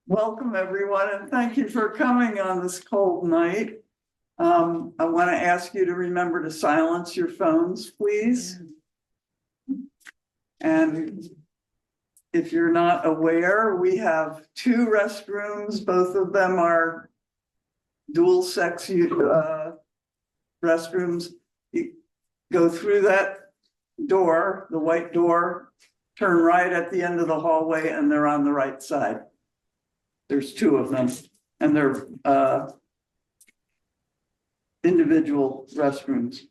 Welcome, everyone, and thank you for coming on this cold night. I want to ask you to remember to silence your phones, please. And if you're not aware, we have two restrooms. Both of them are dual sex restrooms. You go through that door, the white door, turn right at the end of the hallway, and they're on the right side. There's two of them, and they're individual restrooms.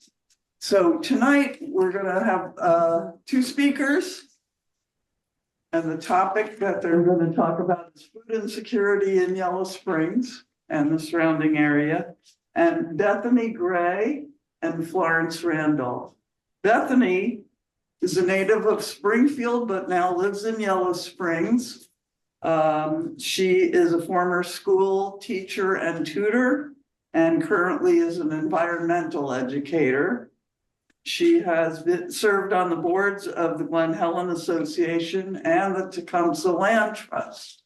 So tonight we're going to have two speakers, and the topic that they're going to talk about is food insecurity in Yellow Springs and the surrounding area, and Bethany Gray and Florence Randolf. Bethany is a native of Springfield, but now lives in Yellow Springs. She is a former school teacher and tutor, and currently is an environmental educator. She has served on the boards of the Glen Helen Association and the Tecumseh Land Trust,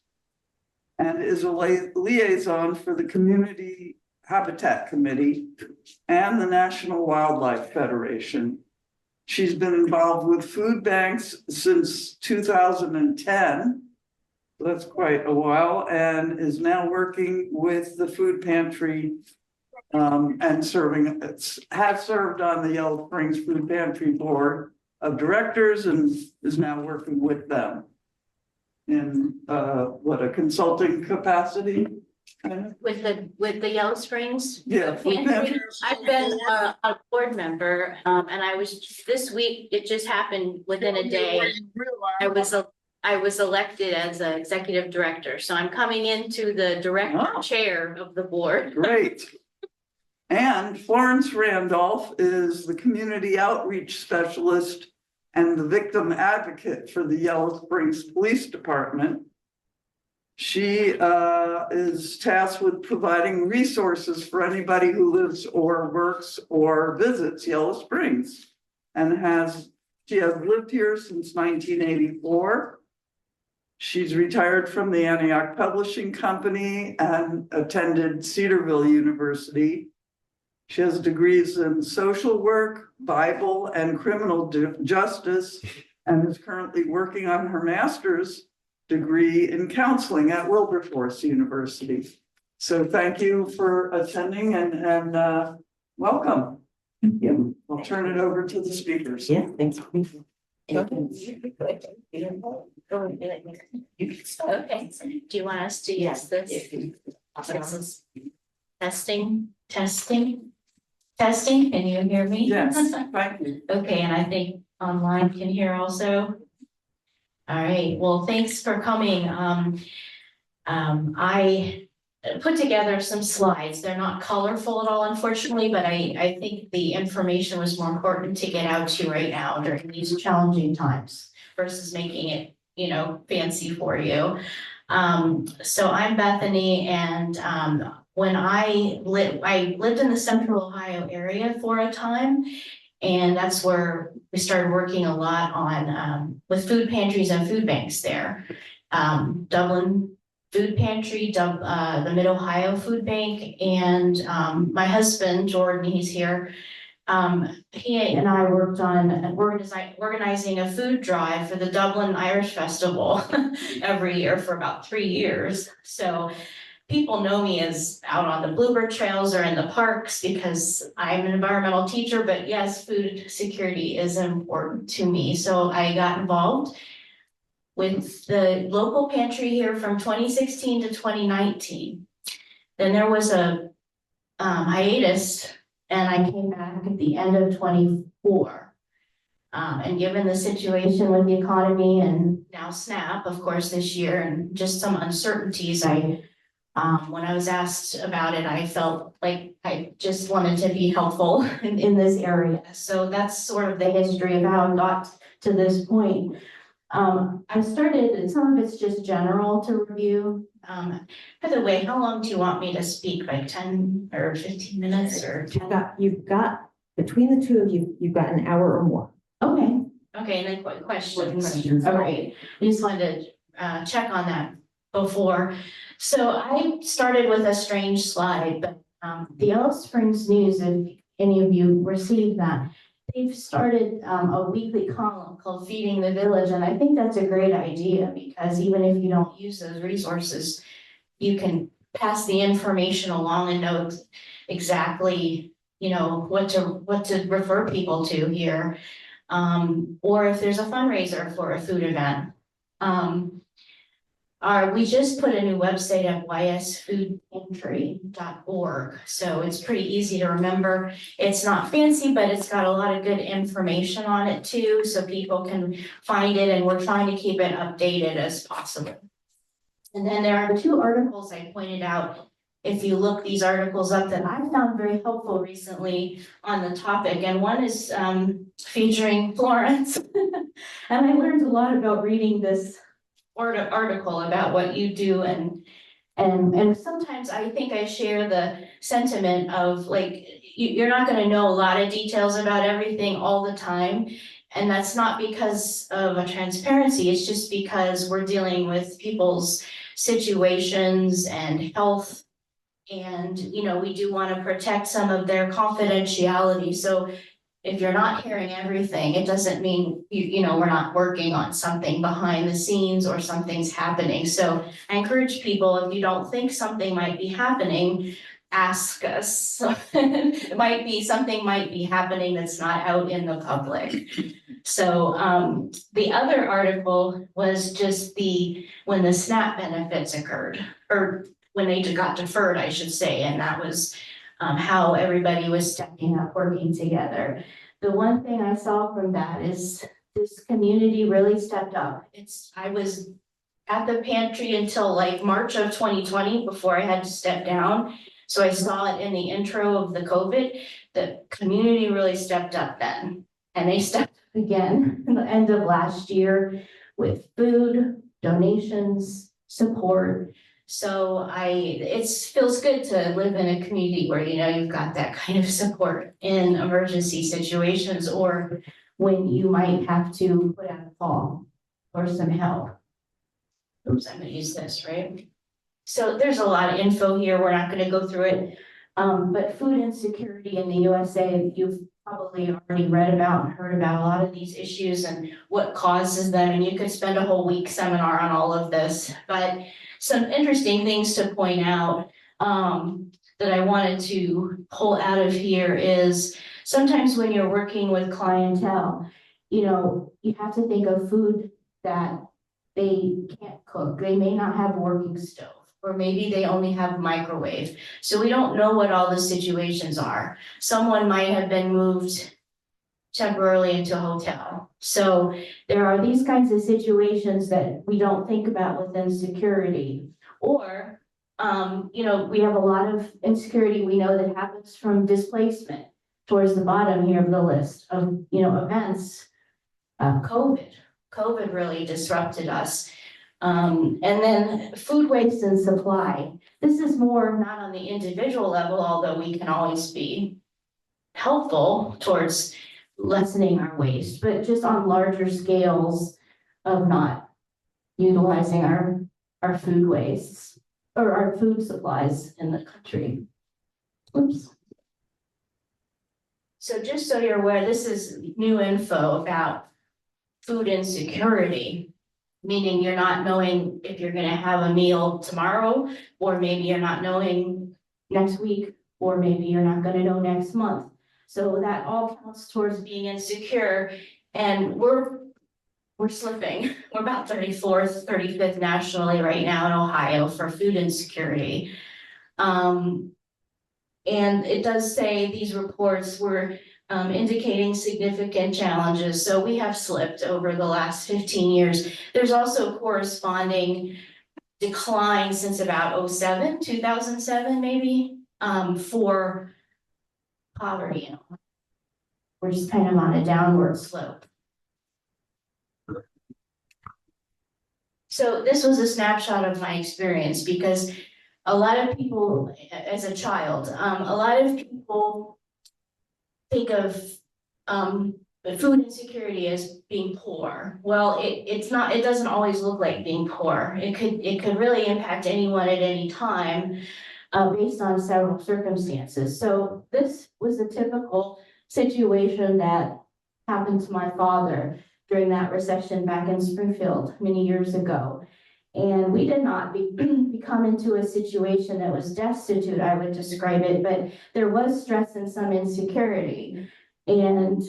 and is a liaison for the Community Habitat Committee and the National Wildlife Federation. She's been involved with food banks since 2010. That's quite a while, and is now working with the food pantry and has served on the Yellow Springs Food Pantry Board of Directors and is now working with them in a consulting capacity? With the Yellow Springs? Yeah. I've been a board member, and I was, this week, it just happened within a day. I was elected as an executive director, so I'm coming into the director chair of the board. Great. And Florence Randolf is the community outreach specialist and the victim advocate for the Yellow Springs Police Department. She is tasked with providing resources for anybody who lives or works or visits Yellow Springs, and she has lived here since 1984. She's retired from the Antioch Publishing Company and attended Cedarville University. She has degrees in social work, Bible, and criminal justice, and is currently working on her master's degree in counseling at Wilberforce University. So thank you for attending and welcome. Yeah. I'll turn it over to the speakers. Yeah, thanks for being here. Okay, do you want us to use this? Testing, can you hear me? Yes, thank you. Okay, and I think online can hear also. All right, well, thanks for coming. I put together some slides. They're not colorful at all, unfortunately, but I think the information was more important to get out to right now during these challenging times versus making it, fancy for you. So I'm Bethany, and when I lived in the Central Ohio area for a time, and that's where we started working a lot on with food pantries and food banks there. Dublin Food Pantry, the Mid-Ohio Food Bank, and my husband, Jordan, he's here. He and I worked on organizing a food drive for the Dublin Irish Festival every year for about 3 years. So people know me as out on the bluebird trails or in the parks because I'm an environmental teacher, but yes, food security is important to me. So I got involved with the local pantry here from 2016 to 2019. Then there was a hiatus, and I came back at the end of 24. And given the situation with the economy and now SNAP, of course, this year, and just some uncertainties, when I was asked about it, I felt like I just wanted to be helpful in this area. So that's sort of the history of how I got to this point. I started, some of it's just general to review. By the way, how long do you want me to speak? Like 10 or 15 minutes or? You've got, between the two of you, you've got an hour or more. Okay, and then questions. Questions. All right, I just wanted to check on that before. So I started with a strange slide, but the Alice Springs News, if any of you received that, they've started a weekly column called Feeding the Village, and I think that's a great idea because even if you don't use those resources, you can pass the information along and know exactly, what to refer people to here. Or if there's a fundraiser for a food event. We just put a new website at ysfoodpantry.org, so it's pretty easy to remember. It's not fancy, but it's got a lot of good information on it too, so people can find it, and we're trying to keep it updated as possible. And then there are 2 articles I pointed out. If you look these articles up that I found very helpful recently on the topic, and one is featuring Florence. And I learned a lot about reading this article about what you do, and sometimes I think I share the sentiment of like, you're not gonna know a lot of details about everything all the time. And that's not because of a transparency, it's just because we're dealing with people's situations and health. And, we do want to protect some of their confidentiality. So if you're not hearing everything, it doesn't mean, we're not working on something behind the scenes or something's happening. So I encourage people, if you don't think something might be happening, ask us. Something might be happening that's not out in the public. So the other article was just when the SNAP benefits occurred, or when they got deferred, I should say, and that was how everybody was stepping up, working together. The one thing I saw from that is this community really stepped up. I was at the pantry until like March of 2020 before I had to step down. So I saw it in the intro of the COVID. The community really stepped up then, and they stepped up again in the end of last year with food, donations, support. So it feels good to live in a community where, you've got that kind of support in emergency situations, or when you might have to put out a call or some help. Oops, I'm gonna use this, right? So there's a lot of info here. We're not gonna go through it. But food insecurity in the USA, you've probably already read about and heard about a lot of these issues and what causes them. And you could spend a whole week seminar on all of this, but some interesting things to point out that I wanted to pull out of here is sometimes when you're working with clientele, you have to think of food that they can't cook. They may not have a working stove, or maybe they only have a microwave. So we don't know what all the situations are. Someone might have been moved temporarily into a hotel. So there are these kinds of situations that we don't think about with insecurity. Or, we have a lot of insecurity we know that happens from displacement towards the bottom here of the list of, events. COVID really disrupted us. And then food waste and supply. This is more not on the individual level, although we can always be helpful towards lessening our waste, but just on larger scales of not utilizing our food wastes or our food supplies in the country. Oops. So just so you're aware, this is new info about food insecurity, meaning you're not knowing if you're going to have a meal tomorrow, or maybe you're not knowing next week, or maybe you're not going to know next month. So that all counts towards being insecure, and we're slipping. We're about 34th, 35th nationally right now in Ohio for food insecurity. And it does say these reports were indicating significant challenges. So we have slipped over the last 15 years. There's also corresponding decline since about 2007 maybe, for poverty. We're just kind of on a downward slope. So this was a snapshot of my experience, because a lot of people, as a child, a lot of people think of but food insecurity as being poor. Well, it's not, it doesn't always look like being poor. It could really impact anyone at any time, based on several circumstances. So this was a typical situation that happened to my father during that recession back in Springfield many years ago. And we did not become into a situation that was destitute, I would describe it, but there was stress and some insecurity. And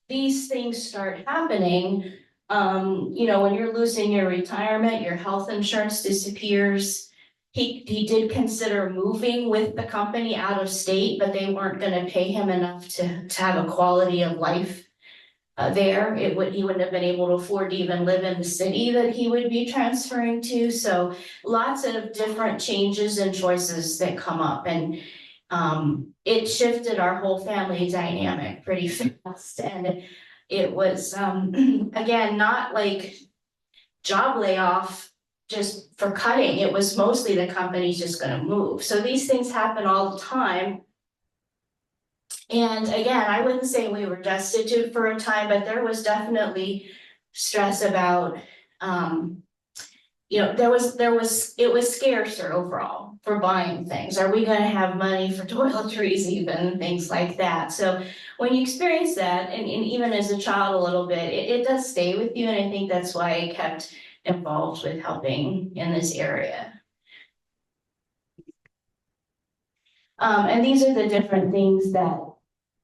these things start happening, you know, when you're losing your retirement, your health insurance disappears. He did consider moving with the company out of state, but they weren't gonna pay him enough to have a quality of life there. He wouldn't have been able to afford to even live in the city that he would be transferring to. So lots of different changes and choices that come up, and it shifted our whole family dynamic pretty fast. And it was again, not like job layoff just for cutting. It was mostly the company's just gonna move. So these things happen all the time. And again, I wouldn't say we were destitute for a time, but there was definitely stress about, you know, it was scarcer overall for buying things. Are we gonna have money for toiletries even, things like that? So when you experience that, and even as a child a little bit, it does stay with you, and I think that's why I kept involved with helping in this area. And these are the different things that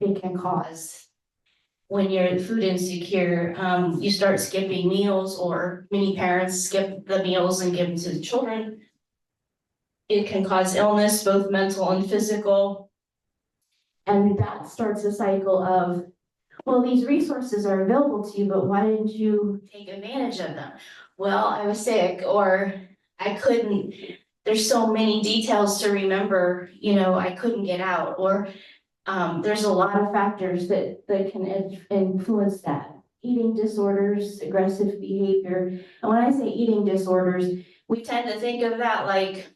it can cause. When you're food insecure, you start skipping meals, or many parents skip the meals and give them to the children. It can cause illness, both mental and physical. And that starts a cycle of, well, these resources are available to you, but why didn't you take advantage of them? Well, I was sick, or I couldn't, there's so many details to remember, you know, I couldn't get out, or there's a lot of factors that can influence that. Eating disorders, aggressive behavior. And when I say eating disorders, we tend to think of that like,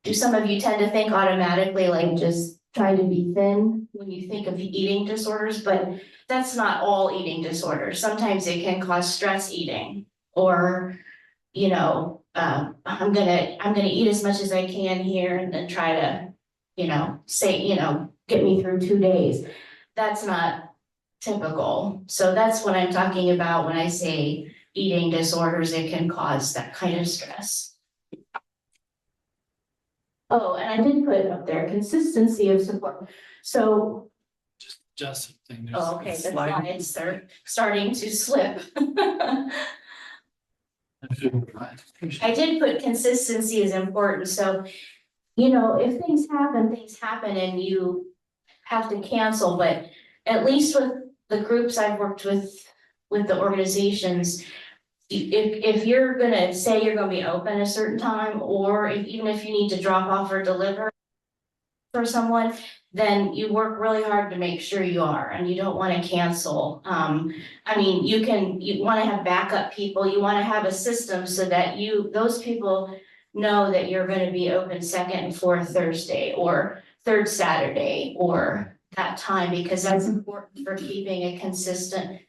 do some of you tend to think automatically like just try to be thin when you think of eating disorders? But that's not all eating disorders. Sometimes it can cause stress eating, or, you know, I'm gonna eat as much as I can here and then try to, you know, say, you know, get me through 2 days. That's not typical. So that's what I'm talking about when I say eating disorders. It can cause that kind of stress. Oh, and I did put up there consistency of support. So, Just something. oh, okay, the slides are starting to slip. I did put consistency is important. So, you know, if things happen and you have to cancel, but at least with the groups I've worked with the organizations, if you're gonna say you're gonna be open a certain time, or even if you need to drop off or deliver for someone, then you work really hard to make sure you are, and you don't wanna cancel. I mean, you wanna have backup people, you wanna have a system so that those people know that you're gonna be open second and fourth Thursday, or third Saturday, or that time, because that's important for keeping a consistent,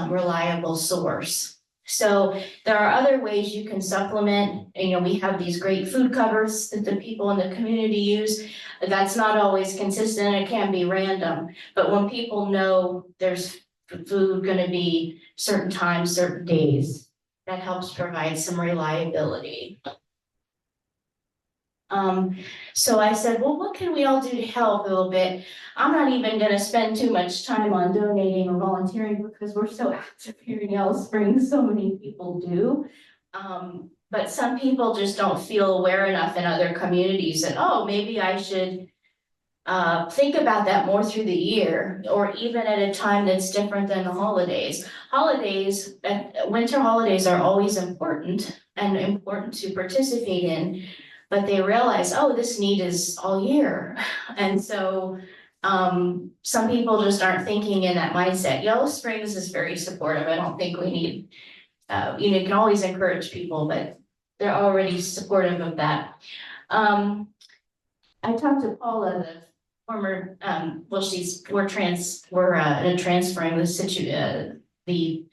reliable source. So there are other ways you can supplement. You know, we have these great food covers that the people in the community use. That's not always consistent, it can be random, but when people know there's food gonna be certain times, certain days, that helps provide some reliability. So I said, well, what can we all do to help a little bit? I'm not even gonna spend too much time on donating or volunteering because we're so active here in Yellow Springs, so many people do. But some people just don't feel aware enough in other communities that, oh, maybe I should think about that more through the year, or even at a time that's different than the holidays. Winter holidays are always important and important to participate in. But they realize, oh, this need is all year. And so some people just aren't thinking in that mindset. Yellow Springs is very supportive. I don't think we need, you know, you can always encourage people, but they're already supportive of that. I talked to Paula, former, well, we're transferring the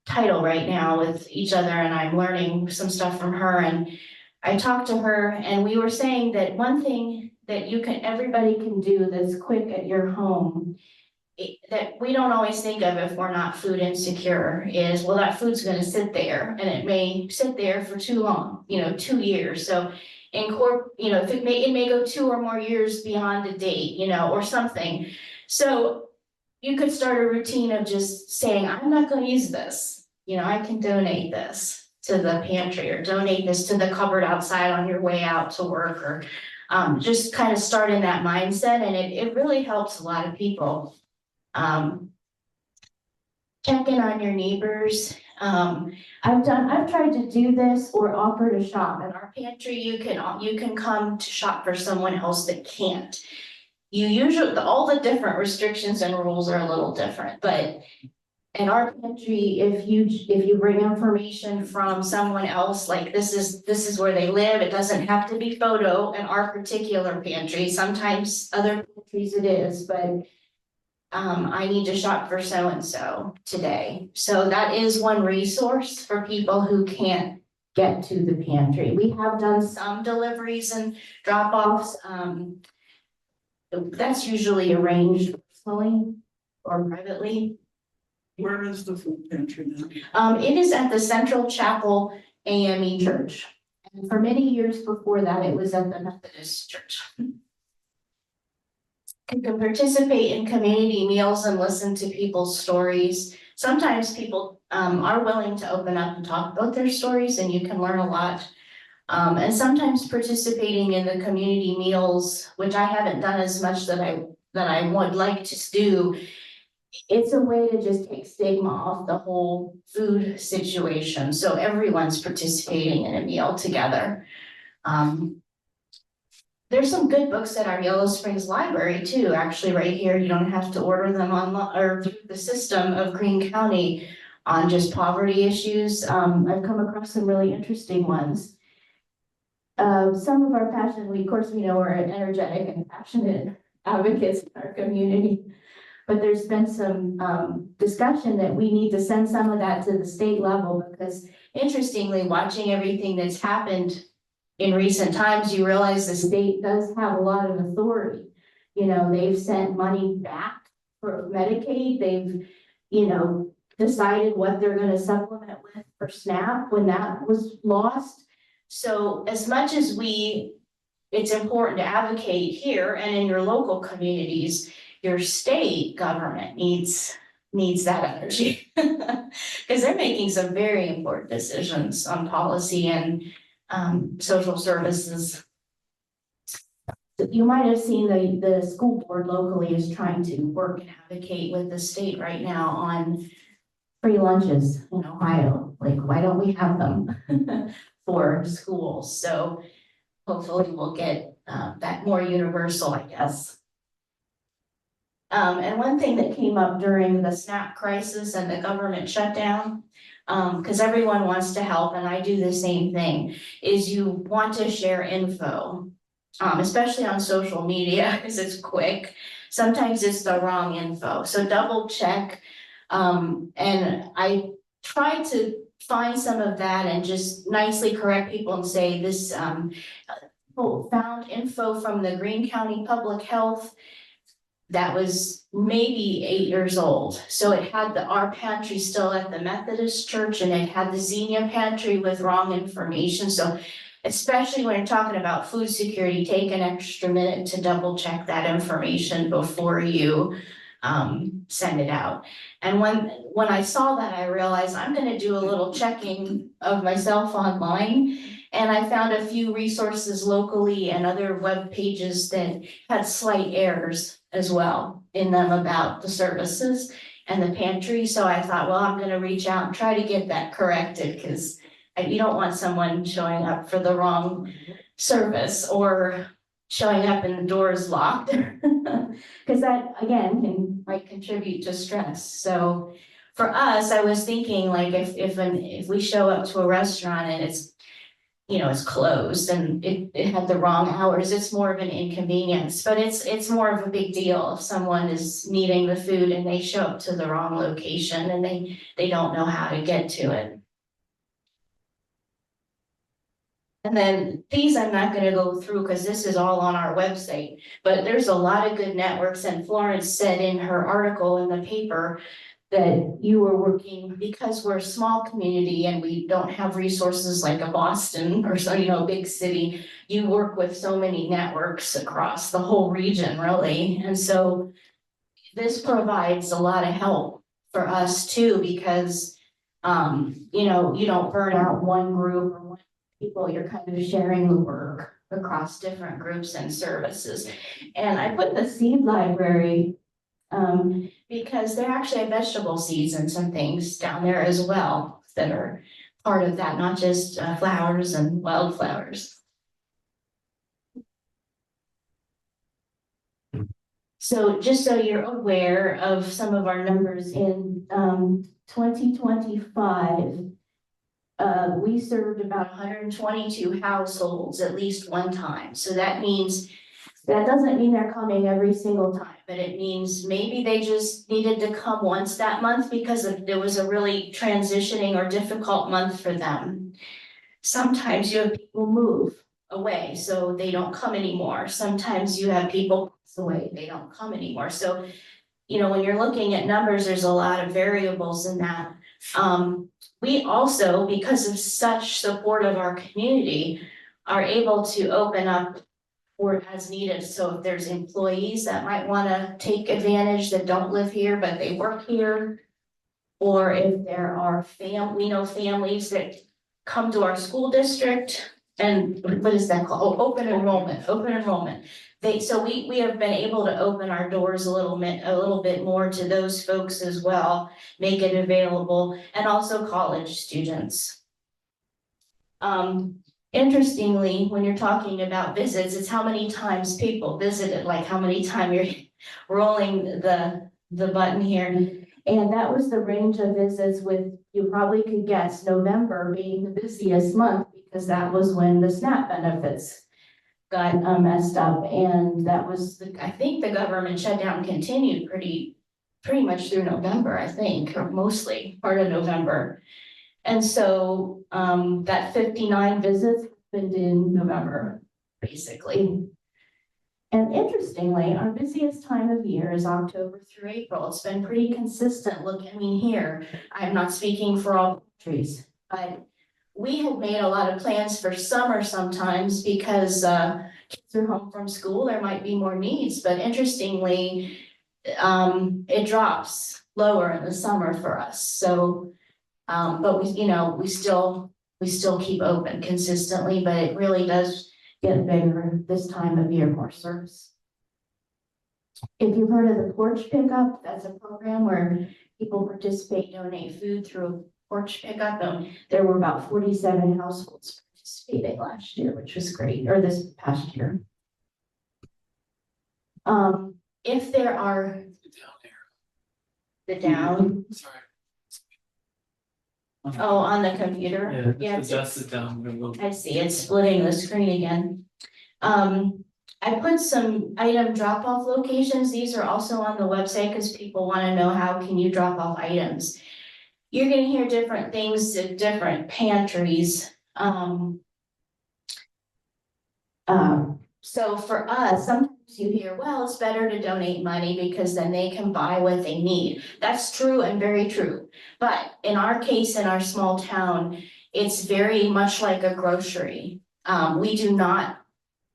title right now with each other, and I'm learning some stuff from her, and I talked to her, and we were saying that one thing that everybody can do that's quick at your home, that we don't always think of if we're not food insecure is, well, that food's gonna sit there, and it may sit there for too long, 2 years, so if it may go 2 or more years beyond the date, or something. So you could start a routine of just saying, I'm not gonna use this, I can donate this to the pantry, or donate this to the cupboard outside on your way out to work, or just kind of start in that mindset, and it really helps a lot of people. Check in on your neighbors. I've tried to do this or offer to shop at our pantry. You can come to shop for someone else that can't. All the different restrictions and rules are a little different, but in our pantry, if you bring information from someone else, like this is where they live, it doesn't have to be photo in our particular pantry. Sometimes other pantries it is, but I need to shop for so-and-so today. So that is one resource for people who can't get to the pantry. We have done some deliveries and drop-offs. That's usually arranged personally or privately. Where is the food pantry now? It is at the Central Chapel AME Church. And for many years before that, it was at the Methodist Church. You can participate in community meals and listen to people's stories. Sometimes people are willing to open up and talk about their stories, and you can learn a lot. And sometimes participating in the community meals, which I haven't done as much that I would like to do, it's a way to just take stigma off the whole food situation. So everyone's participating in a meal together. There's some good books at our Yellow Springs Library too, actually right here. You don't have to order them online or through the system of Greene County on just poverty issues. I've come across some really interesting ones. Some of our passion, of course, we know we're energetic and passionate advocates in our community, but there's been some discussion that we need to send some of that to the state level, because interestingly, watching everything that's happened in recent times, you realize the state does have a lot of authority. They've sent money back for Medicaid. They've, decided what they're going to supplement with for SNAP when that was lost. So as much as it's important to advocate here and in your local communities, your state government needs that energy because they're making some very important decisions on policy and social services. You might have seen the school board locally is trying to work and advocate with the state right now on free lunches in Ohio. Like, why don't we have them for schools? So hopefully we'll get that more universal, I guess. And one thing that came up during the SNAP crisis and the government shutdown, because everyone wants to help, and I do the same thing, is you want to share info, especially on social media, because it's quick. Sometimes it's the wrong info, so double check. And I try to find some of that and just nicely correct people and say this, found info from the Greene County Public Health that was maybe 8 years old. So it had our pantry still at the Methodist Church, and it had the Xenia pantry with wrong information. So especially when you're talking about food security, take an extra minute to double check that information before you send it out. And when I saw that, I realized I'm going to do a little checking of myself online. And I found a few resources locally and other web pages that had slight errors as well in them about the services and the pantry. So I thought, well, I'm going to reach out and try to get that corrected, because you don't want someone showing up for the wrong service or showing up and the door is locked, because that again might contribute to stress. So for us, I was thinking, like, if we show up to a restaurant and it's is closed and it had the wrong hours, it's more of an inconvenience, but it's more of a big deal if someone is needing the food and they show up to the wrong location and they don't know how to get to it. And then these I'm not gonna go through because this is all on our website, but there's a lot of good networks, and Florence said in her article in the paper that you were working, because we're a small community and we don't have resources like a Boston or some, big city, you work with so many networks across the whole region, really. And so this provides a lot of help for us too, because you don't burn out one group or one people, you're kind of sharing the work across different groups and services. And I put the seed library because there actually have vegetable seeds and some things down there as well that are part of that, not just flowers and wildflowers. So just so you're aware of some of our numbers in 2025, we served about 122 households at least one time. So that doesn't mean they're coming every single time, but it means maybe they just needed to come once that month because there was a really transitioning or difficult month for them. Sometimes you have people move away, so they don't come anymore. Sometimes you have people pass away, they don't come anymore. So, when you're looking at numbers, there's a lot of variables in that. We also, because of such support of our community, are able to open up or as needed. So if there's employees that might want to take advantage that don't live here, but they work here, or if there are we know families that come to our school district, and what is that called? Oh, open enrollment. So we have been able to open our doors a little bit more to those folks as well, make it available, and also college students. Interestingly, when you're talking about visits, it's how many times people visited, like how many times you're rolling the button here. And that was the range of visits with, you probably could guess, November being the busiest month because that was when the SNAP benefits got messed up. And that was, I think the government shutdown continued pretty much through November, I think, or mostly part of November. And so that 59 visits happened in November, basically. And interestingly, our busiest time of year is October through April. It's been pretty consistent. Look, here, I'm not speaking for all countries, but we have made a lot of plans for summer sometimes because kids are home from school, there might be more needs, but interestingly, it drops lower in the summer for us. So but we still keep open consistently, but it really does get bigger this time of year, more service. If you've heard of the porch pickup, that's a program where people participate, donate food through a porch pickup. And there were about 47 households participating last year, which was great, or this past year. If there are Down the down, there. Sorry. oh, on the computer. Yeah, adjust it down a little. I see, it's splitting the screen again. I put some item drop-off locations. These are also on the website because people want to know how can you drop off items. You're gonna hear different things at different pantries. So for us, sometimes you hear, well, it's better to donate money because then they can buy what they need. That's true and very true. But in our case, in our small town, it's very much like a grocery. We do not,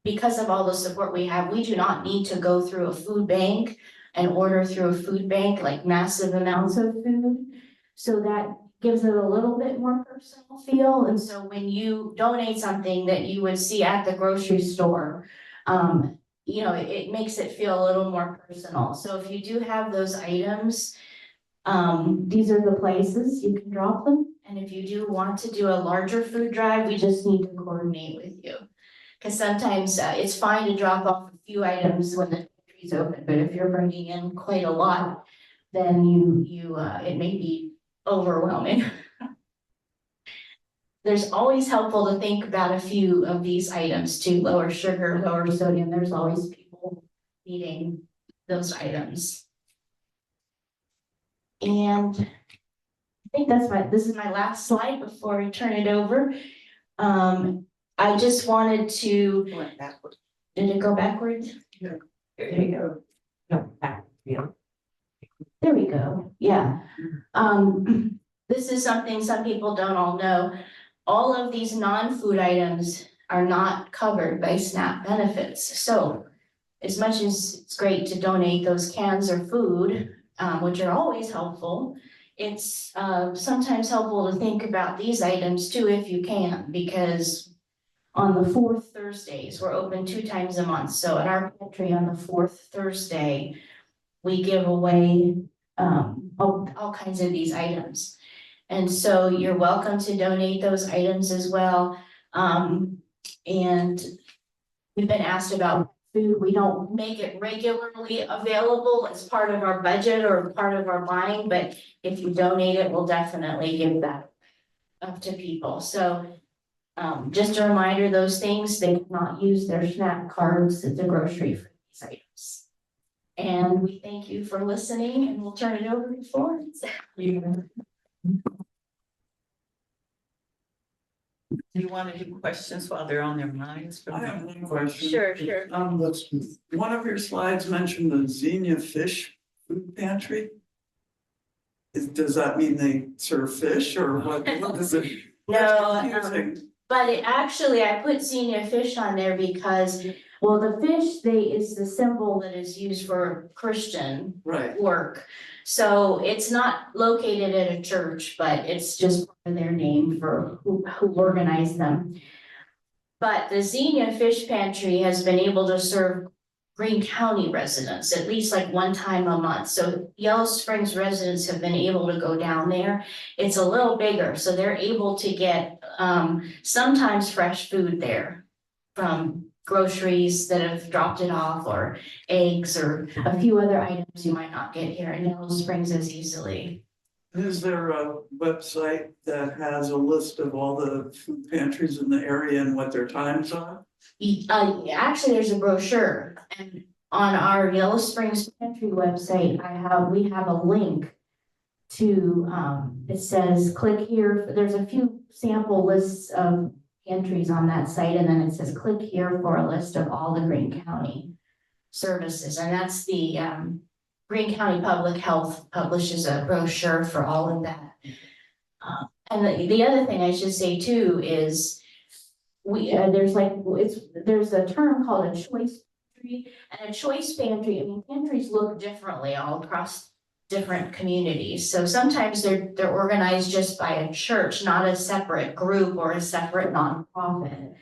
because of all the support we have, we do not need to go through a food bank and order through a food bank like massive amounts of food. So that gives it a little bit more personal feel. And so when you donate something that you would see at the grocery store, it makes it feel a little more personal. So if you do have those items, these are the places you can drop them. And if you do want to do a larger food drive, we just need to coordinate with you. Because sometimes it's fine to drop off a few items when the pantry's open, but if you're bringing in quite a lot, then it may be overwhelming. there's always helpful to think about a few of these items too, lower sugar, lower sodium, there's always people needing those items. And I think this is my last slide before I turn it over. I just wanted to. Went backwards. Did it go backwards? There you go. No, back, yeah. There we go, yeah. This is something some people don't all know. All of these non-food items are not covered by SNAP benefits. So as much as it's great to donate those cans of food, which are always helpful, it's sometimes helpful to think about these items too if you can, because on the fourth Thursdays, we're open 2 times a month. So at our pantry on the fourth Thursday, we give away all kinds of these items. And so you're welcome to donate those items as well. And we've been asked about food. We don't make it regularly available as part of our budget or part of our buying, but if you donate it, we'll definitely give that up to people. So just a reminder, those things, they cannot use their SNAP cards at the grocery for these items. And we thank you for listening, and we'll turn it over to Florence. Do you want to do questions while they're on their minds? I have one question. Sure, sure. One of your slides mentioned the Xenia Fish Food Pantry. Does that mean they serve fish or what is it? No, Confusing. but it actually, I put senior fish on there because, well, the fish, is the symbol that is used for Christian Right, work. So it's not located at a church, but it's just their name for who organized them. But the Xenia Fish Pantry has been able to serve Greene County residents at least like 1 time a month. So Yellow Springs residents have been able to go down there. It's a little bigger, so they're able to get sometimes fresh food there from groceries that have dropped it off, or eggs, or a few other items you might not get here in Yellow Springs as easily. is there a website that has a list of all the food pantries in the area and what their times are? Actually, there's a brochure, and on our Yellow Springs Pantry website, we have a link to, it says, click here. There's a few sample lists of pantries on that site, and then it says, click here for a list of all the Greene County services, and that's the Greene County Public Health publishes a brochure for all of that. And the other thing I should say too is there's a term called a choice pantry, and a choice pantry, I mean, pantries look differently all across different communities. So sometimes they're organized just by a church, not a separate group or a separate nonprofit.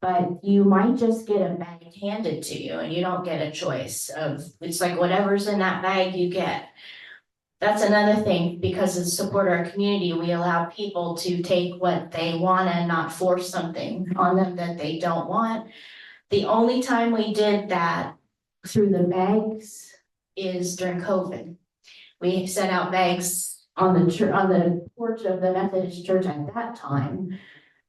But you might just get a bag handed to you and you don't get a choice of, it's like whatever's in that bag you get. That's another thing, because to support our community, we allow people to take what they want and not force something on them that they don't want. The only time we did that through the bags is during COVID. We set out bags on the porch of the Methodist church at that time.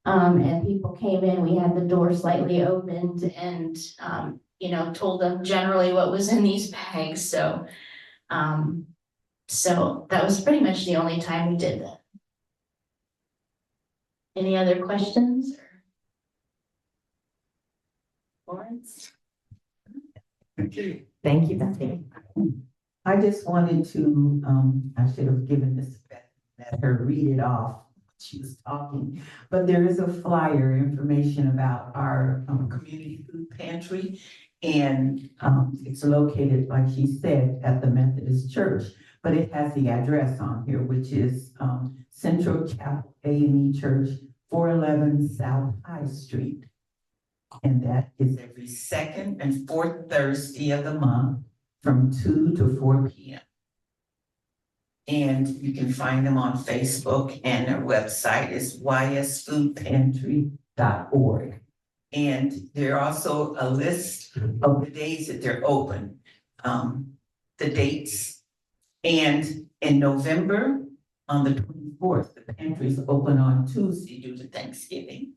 And people came in, we had the door slightly opened and, told them generally what was in these bags. So that was pretty much the only time we did that. Any other questions? Florence? Thank you. Thank you, Bethany. I just wanted to, I should have given this, let her read it off. She was talking, but there is a flyer information about our community food pantry. And it's located, like she said, at the Methodist Church, but it has the address on here, which is Central Chapel AME Church, 411 South High Street. And that is every second and fourth Thursday of the month from 2 to 4 p.m. And you can find them on Facebook, and their website is ysfoodpantry.org. And there are also a list of the days that they're open, the dates. And in November, on the 24th, the pantry is open on Tuesday due to Thanksgiving.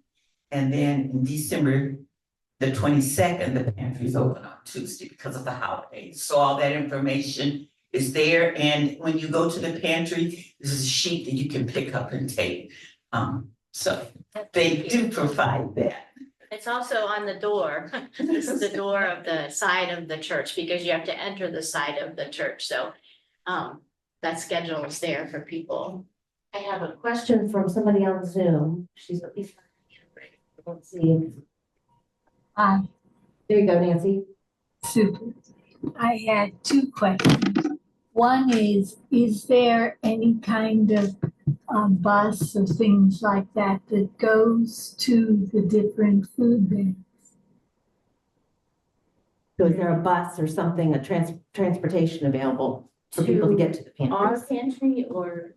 And then in December, the 22nd, the pantry is open on Tuesday because of the holidays. So all that information is there. And when you go to the pantry, this is a sheet that you can pick up and take. So they do provide that. It's also on the door. This is the door of the side of the church because you have to enter the side of the church. So that schedule is there for people. I have a question from somebody on Zoom. She's at least. Let's see. Hi, There you go, Nancy. super. I had two questions. One is there any kind of bus or things like that that goes to the different food banks? So is there a bus or something, a transportation available for people to get to the Our pantry? pantry or?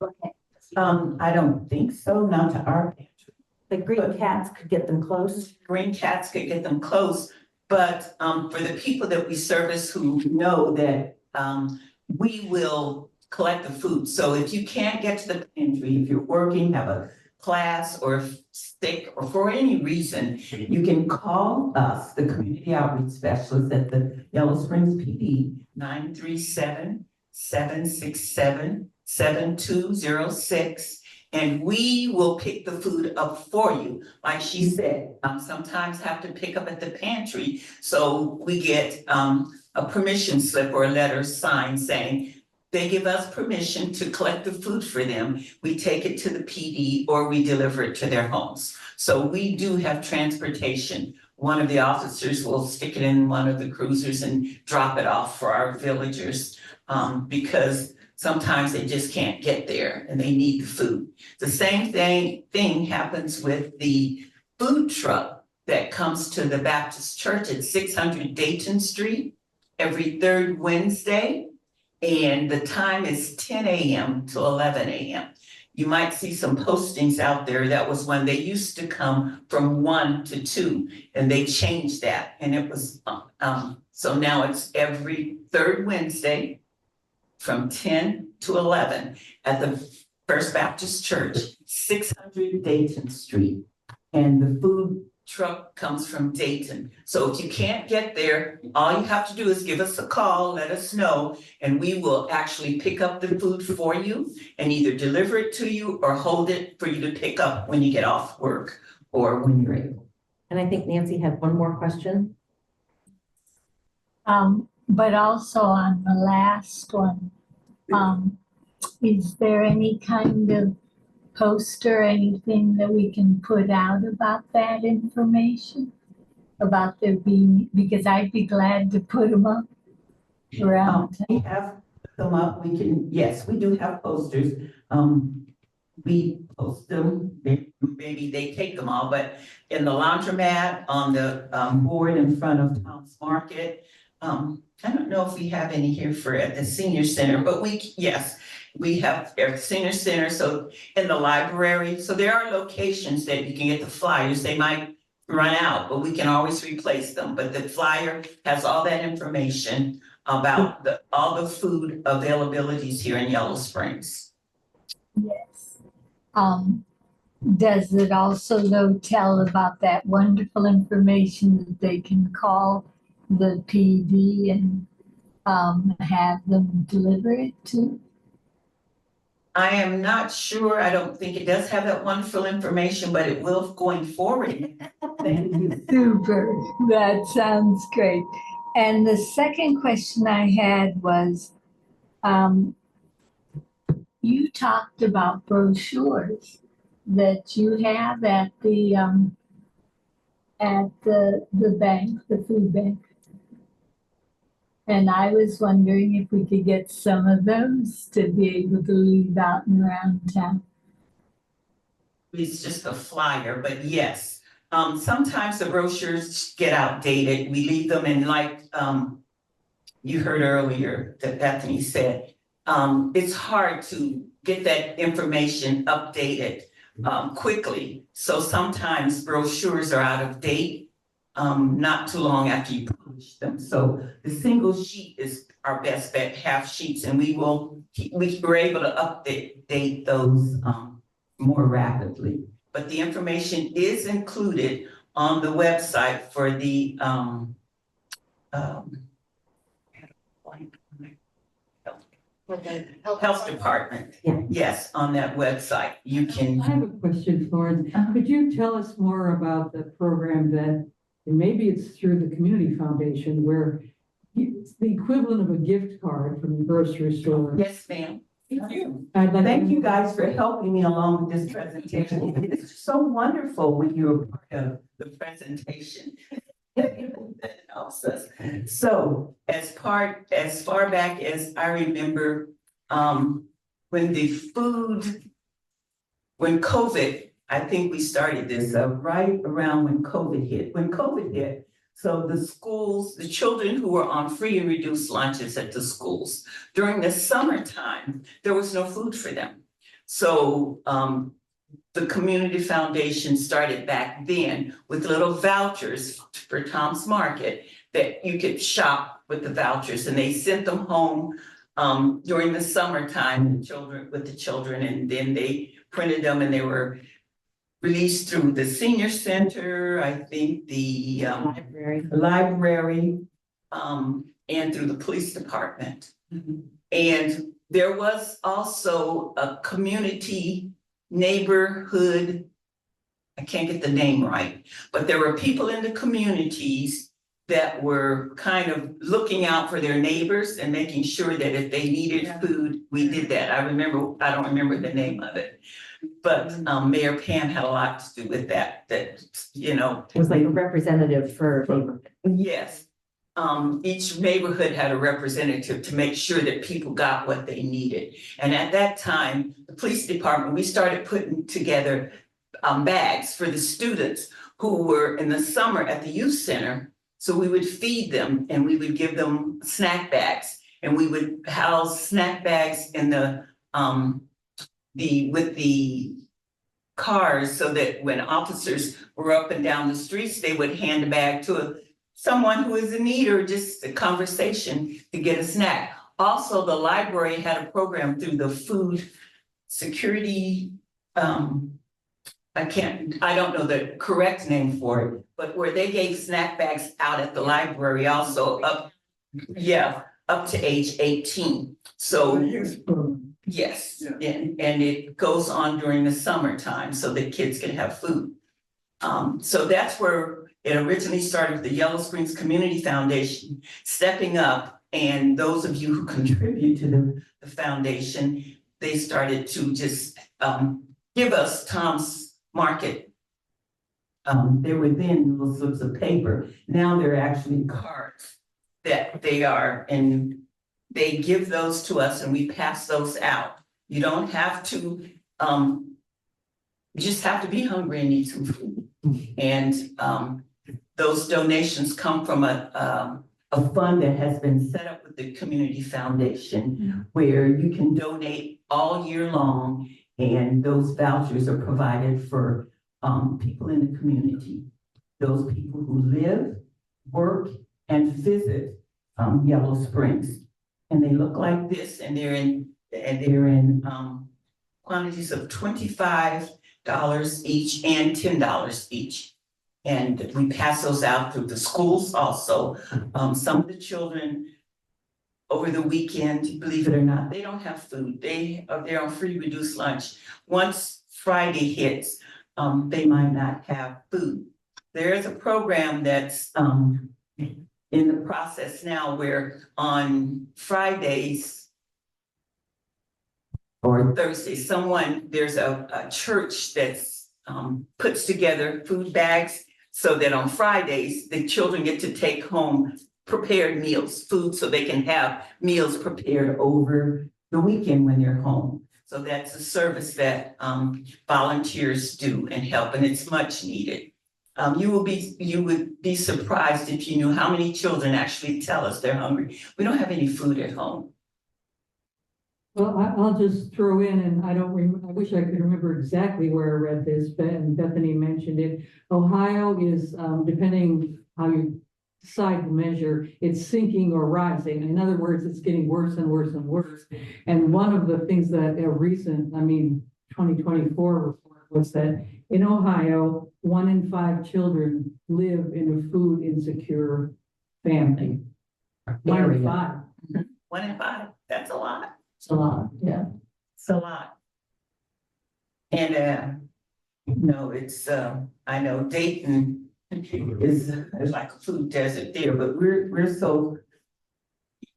Okay. I don't think so, not to our pantry. The green cats could get them close. Green cats could get them close, but for the people that we service who know that we will collect the food. So if you can't get to the pantry, if you're working, have a class or sick or for any reason, you can call us, the community outreach specialist at the Yellow Springs PD, 937-767-7206. And we will pick the food up for you. Like she said, sometimes have to pick up at the pantry. So we get a permission slip or a letter signed saying they give us permission to collect the food for them. We take it to the PD or we deliver it to their homes. So we do have transportation. One of the officers will stick it in one of the cruisers and drop it off for our villagers because sometimes they just can't get there and they need the food. The same thing happens with the food truck that comes to the Baptist Church at 600 Dayton Street every third Wednesday. And the time is 10 a.m. to 11 a.m. You might see some postings out there. That was when they used to come from 1 to 2 and they changed that. And it was, so now it's every third Wednesday from 10 to 11 at the First Baptist Church, 600 Dayton Street. And the food truck comes from Dayton. So if you can't get there, all you have to do is give us a call, let us know, and we will actually pick up the food for you and either deliver it to you or hold it for you to pick up when you get off work or when you're able. And I think Nancy had one more question. But also on the last one, is there any kind of poster, anything that we can put out about that information? About there being, because I'd be glad to put them up around. We have them up, we can, yes, we do have posters. We post them, maybe they take them all, but in the laundromat, on the board in front of Tom's Market. I don't know if we have any here for at the senior center, but yes, we have at the senior center, so in the library. So there are locations that you can get the flyers. They might run out, but we can always replace them. But the flyer has all that information about all the food availabilities here in Yellow Springs. Yes. Does it also though tell about that wonderful information that they can call the PD and have them deliver it to? I am not sure. I don't think it does have that wonderful information, but it will going forward. Thank you. Super, that sounds great. And the second question I had was, you talked about brochures that you have at the bank, the food bank. And I was wondering if we could get some of those to be able to leave out and around town. It's just a flyer, but yes. Sometimes the brochures get outdated. We leave them in like you heard earlier that Bethany said, it's hard to get that information updated quickly. So sometimes brochures are out of date. not too long after you publish them. So the single sheet is our best bet, half sheets, and we were able to update those, more rapidly. But the information is included on the website for the, With the health department. Yeah. Yes, on that website, you I can, have a question, Florence. Could you tell us more about the program that, and maybe it's through the community foundation, where it's the equivalent of a gift card from the grocery store? yes, ma'am. Thank you. I'd like Thank to- you guys for helping me along with this presentation. It's so wonderful when you're a part of the presentation. That helps us. So as far back as I remember, when COVID, I think we started this right around when COVID hit. So the schools, the children who were on free and reduced lunches at the schools, during the summertime, there was no food for them. So the community foundation started back then with little vouchers for Tom's Market that you could shop with the vouchers, and they sent them home during the summertime, with the children, and then they printed them and they were released through the senior center, I think the library, and through the police department. And there was also a community neighborhood, I can't get the name right, but there were people in the communities that were kind of looking out for their neighbors and making sure that if they needed food, we did that. I don't remember the name of it. But Mayor Pam had a lot to do with that, you know. It was like a representative for neighborhood. Yes. Each neighborhood had a representative to make sure that people got what they needed. And at that time, the police department, we started putting together bags for the students who were in the summer at the youth center. So we would feed them and we would give them snack bags, and we would house snack bags in with the cars, so that when officers were up and down the streets, they would hand a bag to someone who is in need, or just a conversation to get a snack. Also, the library had a program through the food security, I don't know the correct name for it, but where they gave snack bags out at the library also up to age 18. So yes, Yeah. and it goes on during the summertime so that kids can have food. So that's where it originally started with the Yellow Springs Community Foundation stepping up, and those of you who contribute to the foundation, they started to just give us Tom's Market. They were then little slips of paper. Now they're actually cards that they are, and they give those to us and we pass those out. You don't have to, you just have to be hungry and need some food. And those donations come from a fund that has been set up with the Community Foundation, where you can donate all year long, and those vouchers are provided for people in the community. Those people who live, work, and visit Yellow Springs. And they look like this, and they're in quantities of $25 each and $10 each. And we pass those out through the schools also. Some of the children over the weekend, believe it or not, they don't have food. They're on free reduced lunch. Once Friday hits, they might not have food. There is a program that's in the process now where on Fridays or Thursdays, there's a church that's puts together food bags so that on Fridays, the children get to take home prepared meals, food, so they can have meals prepared over the weekend when they're home. So that's a service that volunteers do and help, and it's much needed. You would be surprised if you knew how many children actually tell us they're hungry. We don't have any food at home. Well, I'll just throw in, and I wish I could remember exactly where I read this, and Bethany mentioned it. Ohio is, depending how you decide to measure, it's sinking or rising. In other words, it's getting worse and worse and worse. And one of the things that a recent, 2024 report was that in Ohio, 1 in 5 children live in a food insecure family. 1 in 5. 1 in 5, that's a lot. It's a lot, yeah. It's a lot. And, it's, I know Dayton is like a food desert there, but we're so,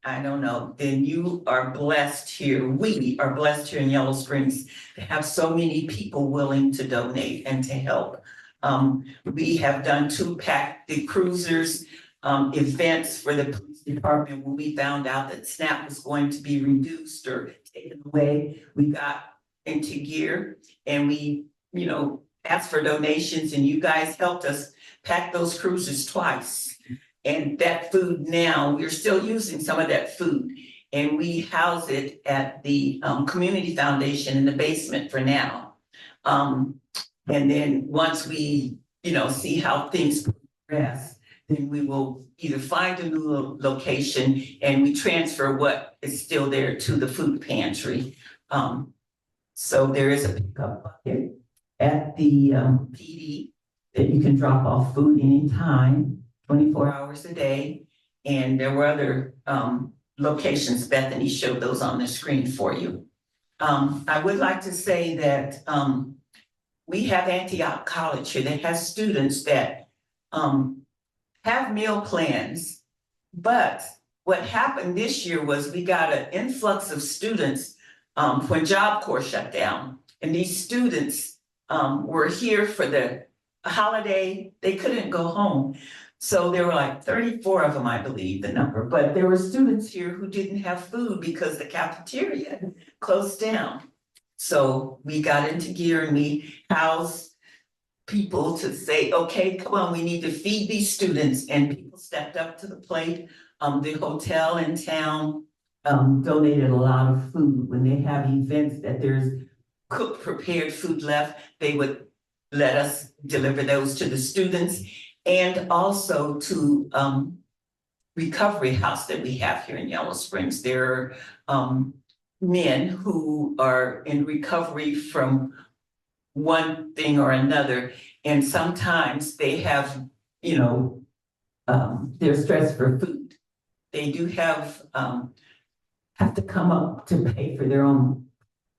I don't know, then you are blessed here. We are blessed here in Yellow Springs to have so many people willing to donate and to help. We have done 2 Pack the Cruisers events for the police department when we found out that SNAP was going to be reduced or taken away. We got into gear and we, asked for donations, and you guys helped us pack those cruisers twice. And that food now, we're still using some of that food, and we house it at the community foundation in the basement for now. And then once we, see how things progress, then we will either find a new location and we transfer what is still there to the food pantry. So there is a pickup bucket at the PD that you can drop off food anytime, 24 hours a day. And there were other locations. Bethany showed those on the screen for you. I would like to say that we have Antioch College here that has students that have meal plans. But what happened this year was we got an influx of students when Job Corps shut down. And these students were here for the holiday. They couldn't go home. So there were like 34 of them, I believe the number, but there were students here who didn't have food because the cafeteria closed down. So we got into gear and we housed people to say, okay, come on, we need to feed these students. And people stepped up to the plate. The hotel in town donated a lot of food. When they have events that there's cooked, prepared food left, they would let us deliver those to the students. And also to recovery house that we have here in Yellow Springs. There are men who are in recovery from one thing or another. And sometimes they have, they're stressed for food. They do have to come up to pay for their own,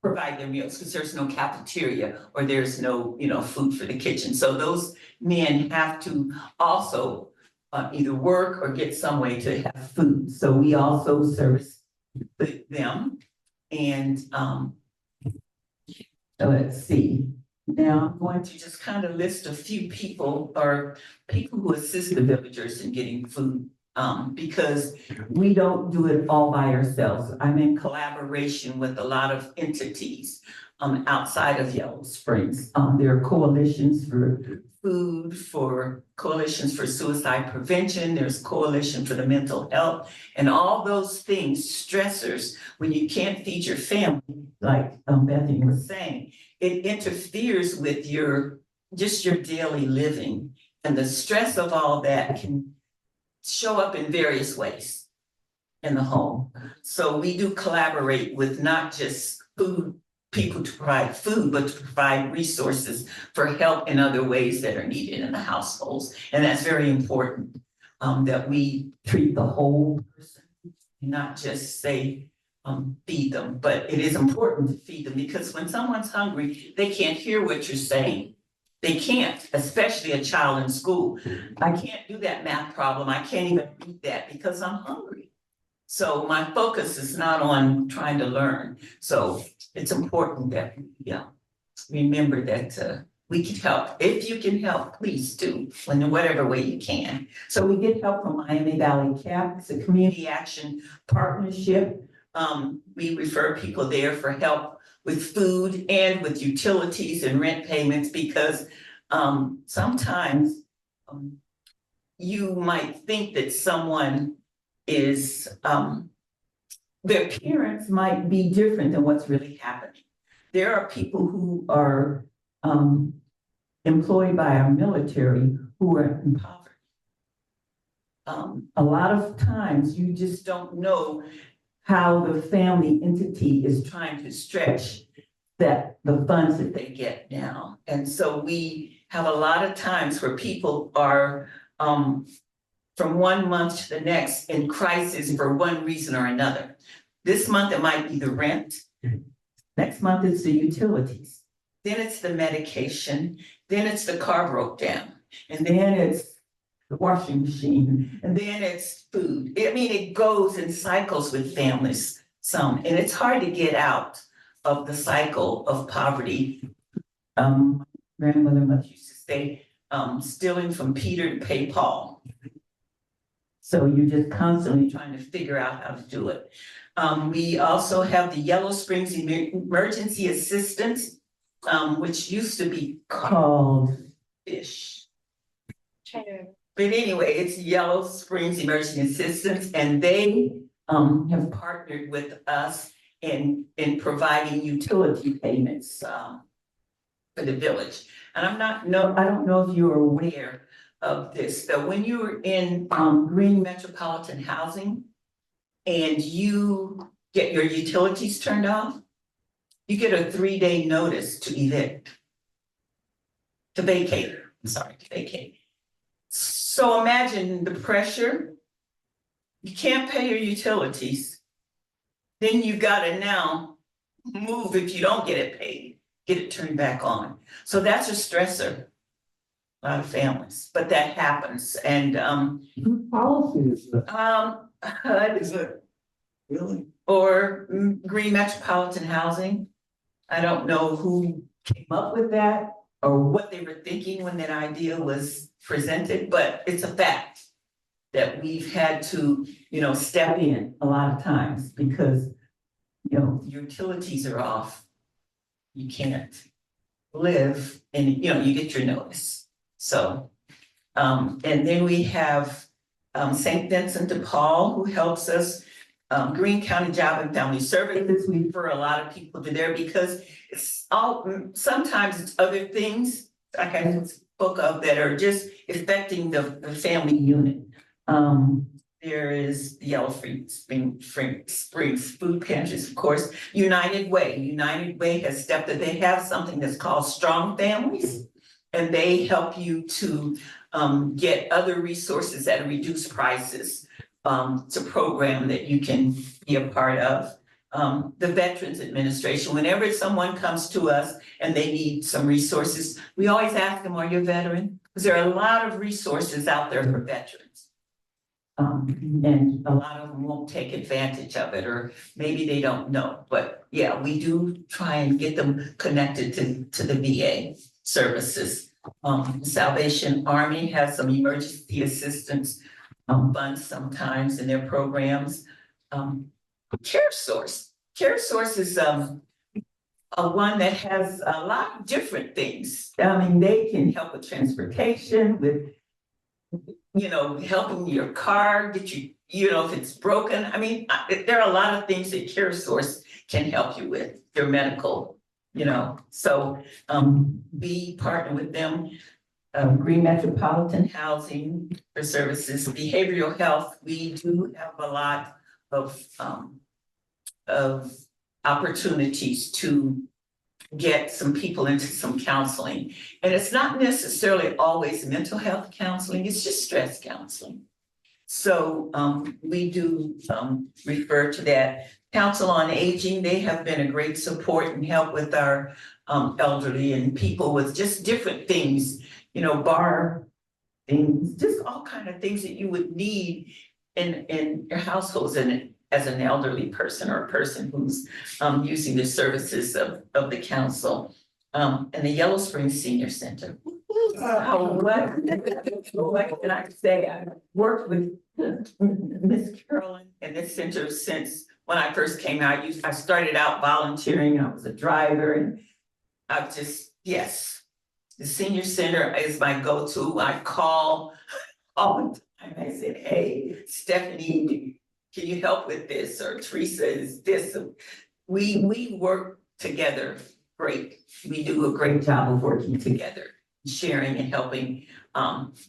provide their meals because there's no cafeteria or there's no, food for the kitchen. So those men have to also either work or get some way to have food. So we also service them. And so let's see. Now I'm going to just kind of list a few people or people who assist the villagers in getting food. Because we don't do it all by ourselves. I'm in collaboration with a lot of entities outside of Yellow Springs. There are coalitions for food, for coalitions for suicide prevention. There's coalition for the mental health, and all those things, stressors, when you can't feed your family, like Bethany was saying, it interferes with your daily living, and the stress of all that can show up in various ways in the home. So we do collaborate with not just food people to provide food, but to provide resources for help in other ways that are needed in the households. And that's very important, that we treat the whole person, not just say feed them, but it is important to feed them because when someone's hungry, they can't hear what you're saying. They can't, especially a child in school. I can't do that math problem. I can't even read that because I'm hungry. So my focus is not on trying to learn. So it's important that we remember that we can help. If you can help, please do, in whatever way you can. So we get help from Miami Valley CAP. It's a community action partnership. We refer people there for help with food and with utilities and rent payments because sometimes you might think that someone is, their appearance might be different than what's really happening. There are people who are employed by our military who are in poverty. a lot of times you just don't know how the family entity is trying to stretch the funds that they get now. And so we have a lot of times where people are, from one month to the next in crisis for one reason or another. This month, it might be the rent. Next month, it's the utilities. Then it's the medication. Then it's the car broke down. And then it's the washing machine. And then it's food. I mean, it goes in cycles with families some, and it's hard to get out of the cycle of poverty. Grandmother much used to say, stealing from Peter to pay Paul. So you're just constantly trying to figure out how to do it. We also have the Yellow Springs Emergency Assistance, which used to be called FISH. But anyway, it's Yellow Springs Emergency Assistance, and they have partnered with us in providing utility payments for the village. And I don't know if you're aware of this, that when you're in green metropolitan housing and you get your utilities turned off, you get a 3-day notice to evict. To vacate. So imagine the pressure. You can't pay your utilities. Then you gotta now move if you don't get it paid, get it turned back on. So that's a stressor. A lot of families, but that happens. And Whose policy is that? HUD Is it really? or Green Metropolitan Housing. I don't know who came up with that or what they were thinking when that idea was presented, but it's a fact that we've had to, step in a lot of times because, utilities are off. You can't live and, you get your notice. So, and then we have St. Vincent de Paul, who helps us, Greene County Job and Family Services. We refer a lot of people to there because it's sometimes it's other things, like I spoke of, that are just affecting the family unit. There is the Yellow Springs food pantries, of course. United Way has stepped in. They have something that's called Strong Families. And they help you to get other resources at reduced prices. It's a program that you can be a part of. The Veterans Administration, whenever someone comes to us and they need some resources, we always ask them, are you a veteran? Because there are a lot of resources out there for veterans. And a lot of them won't take advantage of it, or maybe they don't know. But yeah, we do try and get them connected to the VA services. Salvation Army has some emergency assistance funds sometimes in their programs. Care Source is a one that has a lot of different things. I mean, they can help with transportation, with helping your car get you, if it's broken. I mean, there are a lot of things that Care Source can help you with, your medical. So we partner with them. Green Metropolitan Housing for Services, behavioral health. We do have a lot of opportunities to get some people into some counseling. And it's not necessarily always mental health counseling, it's just stress counseling. So we do refer to that. Council on Aging, they have been a great support and help with our elderly and people with just different things, bar things, just all kind of things that you would need in your households and as an elderly person or a person who's using the services of the council. And the Yellow Springs Senior Center. What can I say? I worked with Miss Carolyn in this center since when I first came out. I started out volunteering. I was a driver, and I've just, yes, the senior center is my go-to. I call all the time. I said, hey, Stephanie, can you help with this? Or Teresa, is this? We work together great. We do a great job of working together, sharing and helping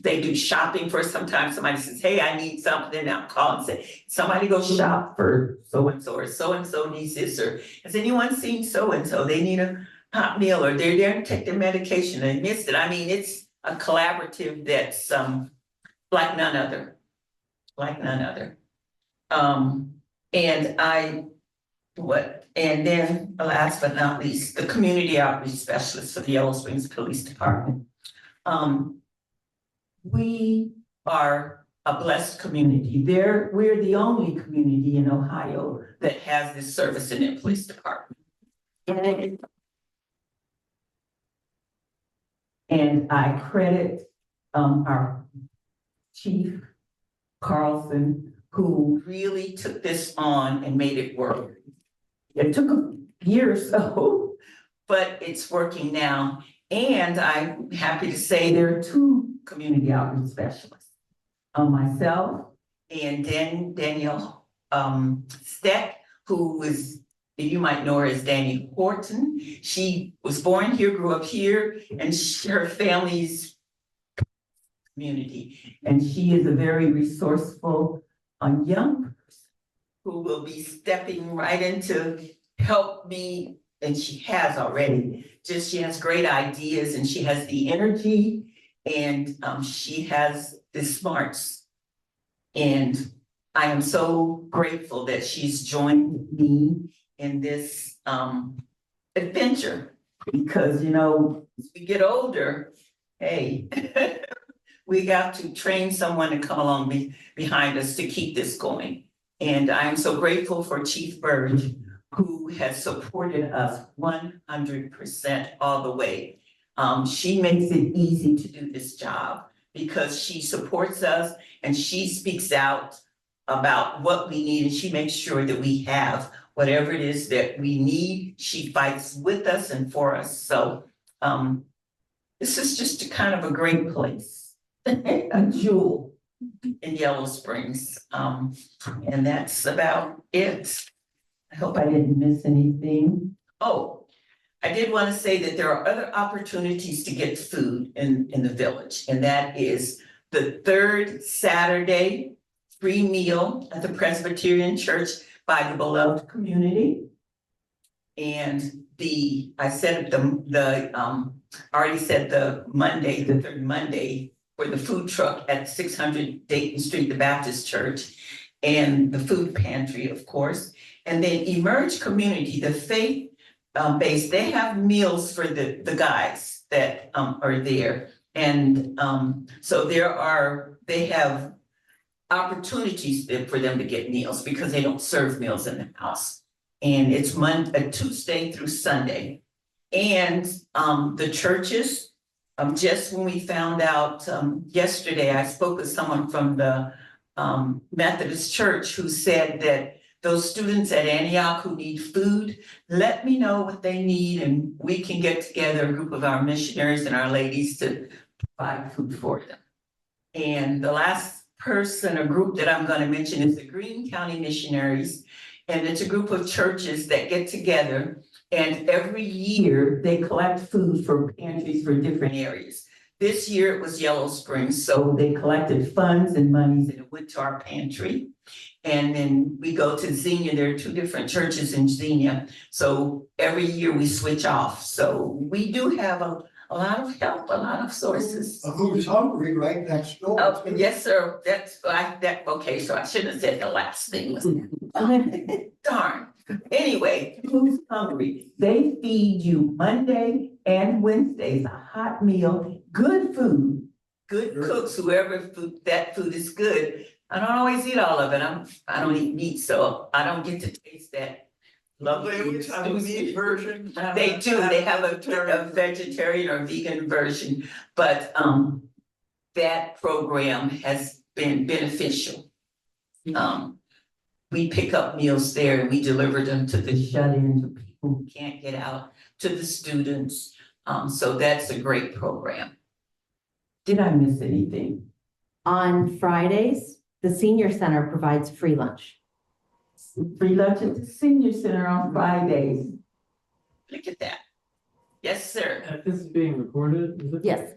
They do shopping for, sometimes somebody says, hey, I need something, I'll call and say, somebody go shop for so-and-so, or so-and-so needs this, or has anyone seen so-and-so, they need a hot meal, or they're there to take their medication, they missed it. I mean, it's a collaborative that's, like none other, like none other. And then last but not least, the community outreach specialist for the Yellow Springs Police Department. We are a blessed community. We're the only community in Ohio that has this service in their police department. And I credit our chief, Carlson, who really took this on and made it work. It took a year or so, but it's working now. And I'm happy to say there are 2 community outreach specialists. Myself and Danielle Steck, who is, you might know her as Danny Horton. She was born here, grew up here, and her family's community. And she is a very resourceful young person who will be stepping right in to help me, and she has already. She has great ideas, and she has the energy, and she has the smarts. And I am so grateful that she's joined me in this adventure, because, you know, as we get older, hey, we got to train someone to come along behind us to keep this going. And I am so grateful for Chief Burge, who has supported us 100% all the way. She makes it easy to do this job because she supports us and she speaks out about what we need, and she makes sure that we have whatever it is that we need. She fights with us and for us. So this is just a kind of a great place, a jewel in Yellow Springs. And that's about it. I hope I didn't miss anything. Oh, I did want to say that there are other opportunities to get food in the village, and that is the 3rd Saturday free meal at the Presbyterian Church by the beloved community. And I already said the 3rd Monday for the food truck at 600 Dayton Street, the Baptist Church, and the food pantry, of course. And then Emerge Community, the faith base, they have meals for the guys that are there. And so they have opportunities for them to get meals because they don't serve meals in the house. And it's Tuesday through Sunday. And the churches, just when we found out yesterday, I spoke with someone from the Methodist Church who said that those students at Antioch who need food, let me know what they need and we can get together a group of our missionaries and our ladies to provide food for them. And the last person or group that I'm going to mention is the Greene County Missionaries. And it's a group of churches that get together, and every year they collect food for pantries for different areas. This year it was Yellow Springs, so they collected funds and monies and it went to our pantry. And then we go to Xenia. There are 2 different churches in Xenia. So every year we switch off. So we do have a lot of help, a lot of sources. Who's hungry right next door? Oh, yes, sir. Okay, so I shouldn't have said the last thing. Darn. Anyway, who's hungry? They feed you Monday and Wednesdays, a hot meal, good food, good cooks, that food is good. I don't always eat all of it. I don't eat meat, so I don't get to taste that. Lovely. meat version. They do. They have a vegetarian or vegan version, but that program has been beneficial. We pick up meals there and we deliver them to the shut-in, to people who can't get out, to the students. So that's a great program. Did I miss anything? On Fridays, the senior center provides free lunch. Free lunch at the senior center on Fridays. Look at that. Yes, sir. This is being recorded, is it? Yes.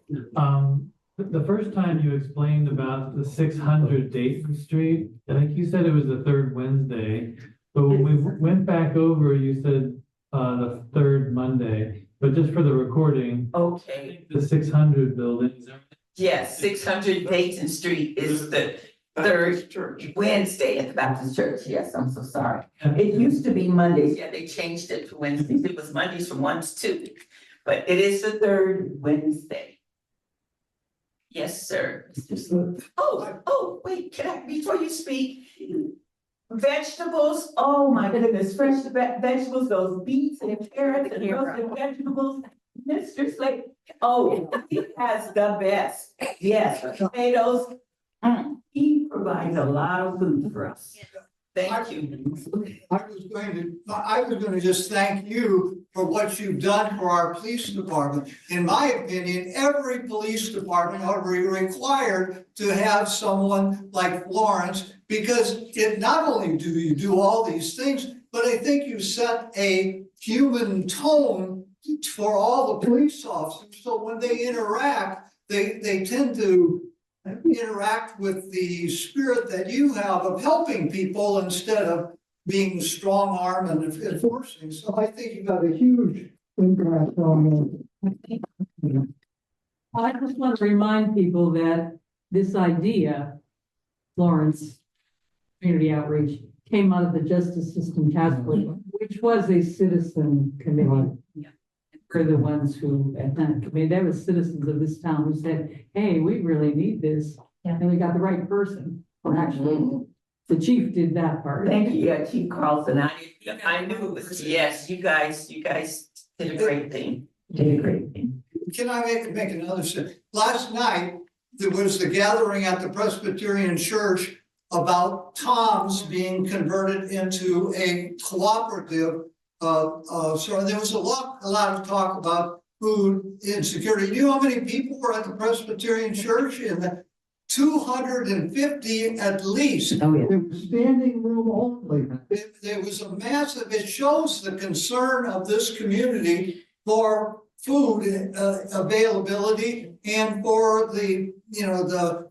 The first time you explained about the 600 Dayton Street, I think you said it was the third Wednesday. But when we went back over, you said the third Monday, but just for the recording, I Okay, think the 600 buildings. yes, 600 Dayton Street is the third Church. Wednesday at the Baptist Church. Yes, I'm so sorry. It used to be Mondays. Yeah, they changed it to Wednesdays. It was Mondays from 1 to 2. But it is the third Wednesday. Yes, sir. Mr. Smith. Oh, wait, can I, before you speak? Vegetables, oh my goodness, fresh vegetables, those beets and carrots and roasted vegetables. Mr. Slade, oh, he has the best. Yes, tomatoes. He provides a lot of food for us. Thank you. I was gonna just thank you for what you've done for our police department. In my opinion, every police department ought to be required to have someone like Florence, because it not only do you do all these things, but I think you set a human tone for all the police officers. So when they interact, they tend to interact with the spirit that you have of helping people instead of being strong arm and enforcing. So I think you got a huge impact on I just want to remind people that this idea, Florence, community outreach, came out of the Justice System Task Force, which was a citizen committee. We're the ones who, at that committee, there were citizens of this town who said, hey, we really need this. And we got the right person, or actually, the chief did that part. Thank you, yeah, Chief Carlson, I knew it was, yes, you guys did a great thing. Did a great thing. Can I make another statement? Last night, there was the gathering at the Presbyterian Church about Tom's being converted into a cooperative. So there was a lot of talk about food insecurity. Do you know how many people were at the Presbyterian Church? In the 250 at least. Oh, yeah. It was standing room only. There was a massive, it shows the concern of this community for food availability and for the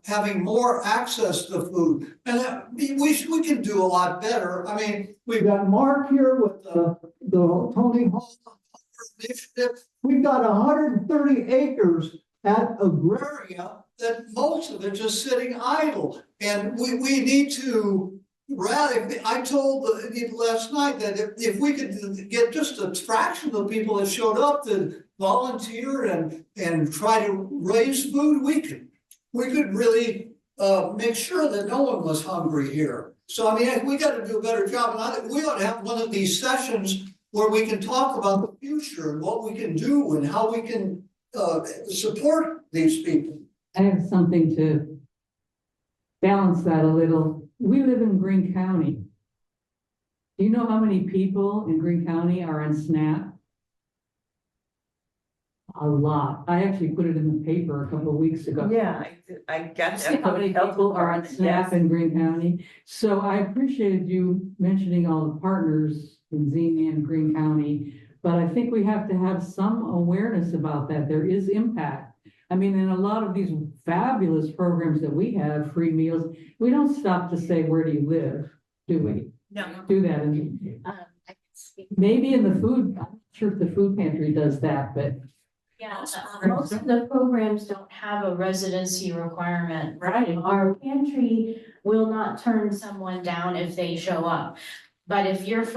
having more access to food. And we can do a lot better. I mean, we've got Mark here with the Tony Hall initiative. We've got 130 acres at Agraria that most of it just sitting idle. And we need to I told last night that if we could get just a fraction of the people that showed up to volunteer and try to raise food, we could really make sure that no one was hungry here. So I mean, we got to do a better job. And we ought to have one of these sessions where we can talk about the future and what we can do and how we can support these people. I have something to balance that a little. We live in Greene County. Do you know how many people in Greene County are on SNAP? A lot. I actually put it in the paper a couple of weeks ago. Yeah, I got that. How many people are on SNAP in Greene County? So I appreciated you mentioning all the partners in Xenia and Greene County, but I think we have to have some awareness about that. There is impact. I mean, in a lot of these fabulous programs that we have, free meals, we don't stop to say, where do you live? Do we? No. Do that. Maybe in the food, I'm not sure if the food pantry does that, but. Yeah, most of the programs don't have a residency requirement. Right. Our pantry will not turn someone down if they show up. But if you're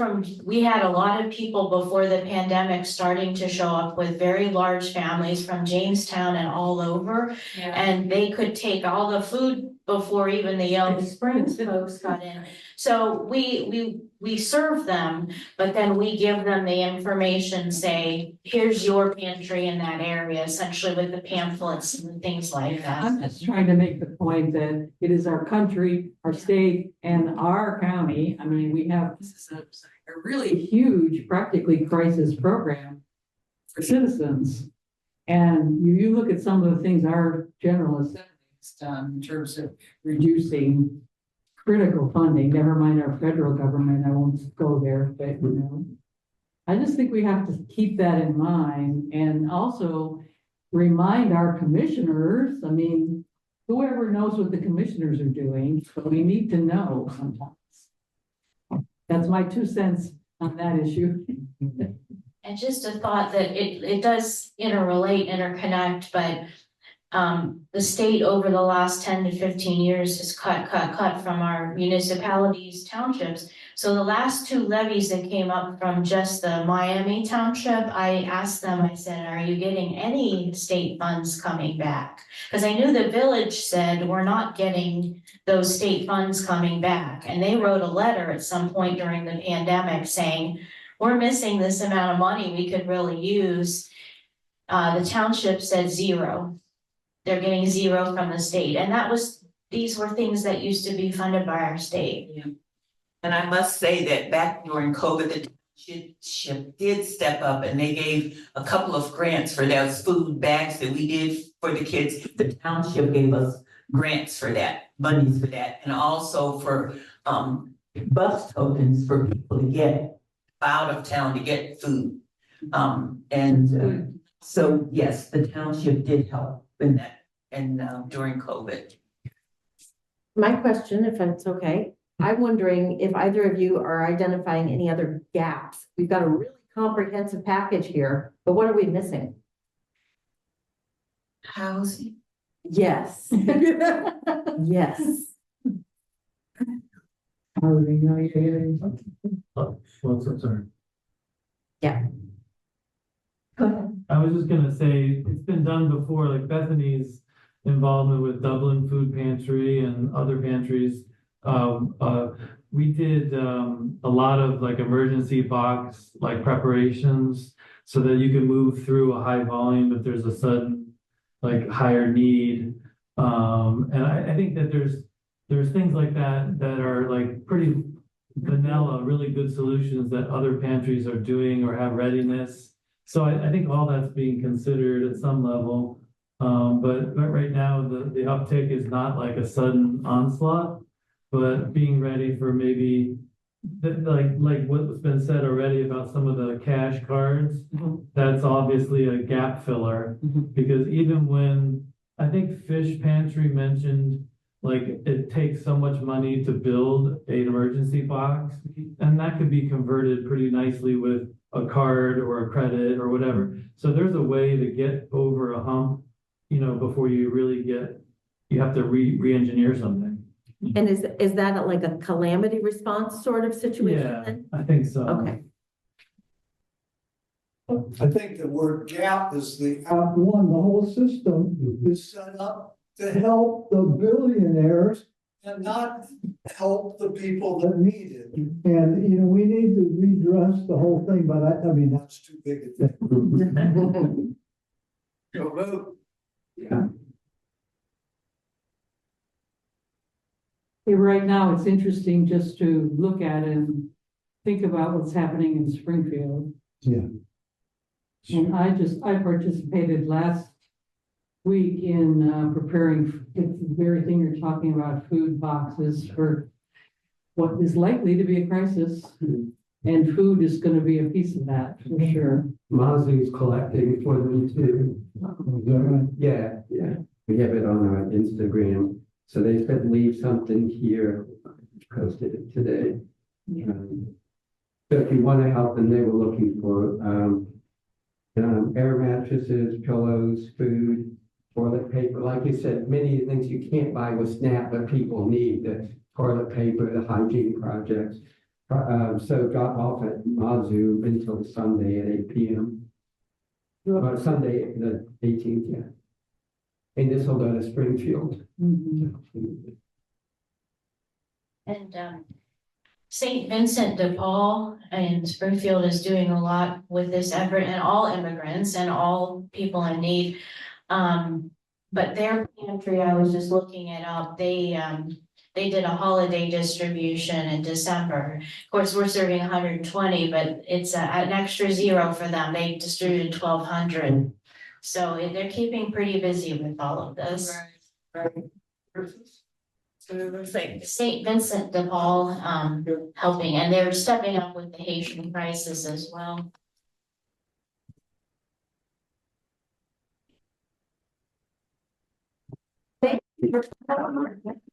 we had a lot of people before the pandemic starting to show up with very large families from Jamestown and all over. Yeah. And they could take all the food before even the Yellow Springs folks got in. So we serve them, but then we give them the information, say, here's your pantry in that area, essentially with the pamphlets and things like that. I'm just trying to make the point that it is our country, our state, and our county. I mean, we have, this is a really huge, practically crisis program for citizens. And you look at some of the things our General Assembly has done in terms of reducing critical funding, never mind our federal government, I won't go there, but I just think we have to keep that in mind. And also, remind our commissioners, I mean, whoever knows what the commissioners are doing, so we need to know sometimes. That's my 2 cents on that issue. And just a thought that it does interconnect, but the state over the last 10 to 15 years has cut from our municipalities, townships. So the last 2 levies that came up from just the Miami township, I asked them, I said, are you getting any state funds coming back? Because I knew the village said, we're not getting those state funds coming back. And they wrote a letter at some point during the pandemic saying, we're missing this amount of money we could really use. The township said 0. They're getting 0 from the state, and these were things that used to be funded by our state. Yeah. And I must say that back during COVID, the township did step up and they gave a couple of grants for those food bags that we did for the kids. The township gave us grants for that, monies for that, and also for bus tokens for people to get out of town to get food. So yes, the township did help in that and during COVID. My question, if it's okay, I'm wondering if either of you are identifying any other gaps. We've got a really comprehensive package here, but what are we missing? Housing. Yes. Yes. What's up, sorry? Yeah. Go ahead. I was just gonna say, it's been done before, like Bethany's involvement with Dublin Food Pantry and other pantries. We did a lot of like emergency box like preparations so that you can move through a high volume if there's a sudden like higher need. And I think that there's things like that that are like pretty vanilla, really good solutions that other pantries are doing or have readiness. So I think all that's being considered at some level. But right now, the uptick is not like a sudden onslaught, but being ready for maybe like what's been said already about some of the cash cards, that's obviously a gap filler. Because even when I think Fish Pantry mentioned like it takes so much money to build an emergency box, and that could be converted pretty nicely with a card or a credit or whatever. So there's a way to get over a hump, before you really you have to re-engineer something. And is that like a calamity response sort of situation Yeah, then? I think so. Okay. I think the word gap is the one, the whole system is set up to help the billionaires and not help the people that need it. And, we need to redress the whole thing, but I mean, that's too big a thing. Go vote. Yeah. Right now, it's interesting just to look at and think about what's happening in Springfield. Yeah. And I participated last week in preparing, it's the very thing you're talking about, food boxes for what is likely to be a crisis. And food is going to be a piece of that, for sure. Mosley's collecting for them too. Yeah, we have it on our Instagram. So they said leave something here, posted it today. So if you want to help them, they were looking for air mattresses, pillows, food, toilet paper. Like you said, many things you can't buy with SNAP, but people need, the toilet paper, the hygiene projects. So drop off at Mazu until Sunday at 8 p.m. Sunday the 18th, yeah. And this will go to Springfield. And St. Vincent de Paul in Springfield is doing a lot with this effort, and all immigrants and all people in need. But their pantry, I was just looking it up, they did a holiday distribution in December. Of course, we're serving 120, but it's an extra 0 for them. They distributed 1,200. So they're keeping pretty busy with all of this. Right. So it looks like St. Vincent de Paul helping, and they're stepping up with the Haitian crisis as well. it.